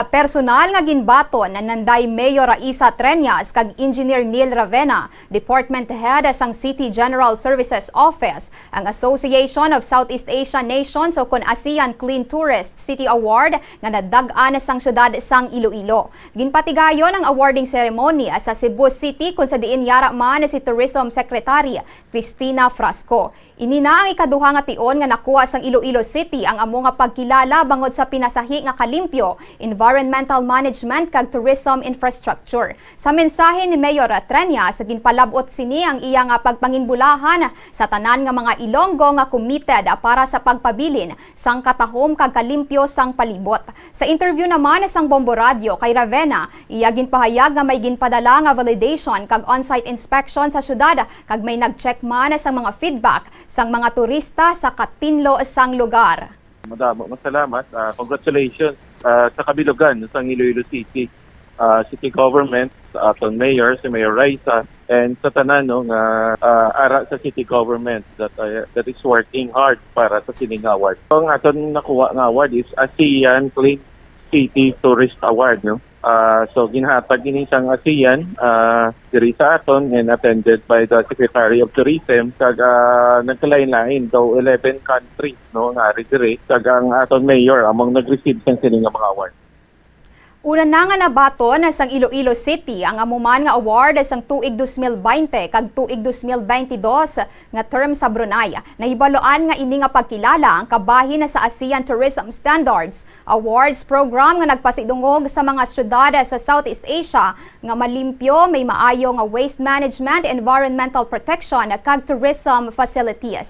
personal nga ginbaton na nanday Mayor Raisa Treñas kag Engineer Neil Ravena, Department Head sang City General Services Office, ang Association of Southeast Asian Nations o kun ASEAN Clean Tourist City Award nga nadag-an sang syudad sang Iloilo. Ginpatigayon ang awarding ceremony sa Cebu City kung sa diin yara man si Tourism Secretary Cristina Frasco. Inina ang ikaduha nga tion nga nakuha sang Iloilo City ang amo nga pagkilala bangod sa pinasahi nga kalimpyo, environmental management kag tourism infrastructure. Sa mensahe ni Mayor Treñas, ginpalabot sini ang iya nga pagpanginbulahan sa tanan nga mga Ilonggo nga committed para sa pagpabilin sang katahom kag kalimpyo sang palibot. Sa interview naman sang Bombo Radio kay Ravena, iya ginpahayag nga may ginpadala nga validation kag on-site inspection sa syudad kag may nag-check man sang mga feedback sang mga turista sa katinlo sang lugar. Madamo, salamat. Congratulations sa kabilugan sa Iloilo City. City government, sa aton mayor, si Mayor Raisa, and sa tanan ara sa city government that is working hard para sa sining award. Ang aton nakuha nga award is ASEAN Clean City Tourist Award. So ginhatag ini sang ASEAN diri sa aton and attended by the Secretary of Tourism kag nagkalain-lain daw 11 countries nga ari diri kag ang aton mayor among nag-receive sang sining nga mga award. Una na nga nabaton sang Iloilo City ang amuman nga award sang tuig 2020 kag tuig 2022 nga term sa Brunei. Nahibaloan nga ini nga pagkilala ang kabahin sa ASEAN Tourism Standards Awards program nga nagpasidungog sa mga syudad sa Southeast Asia nga malimpyo, may maayo nga waste management, environmental protection kag tourism facilities.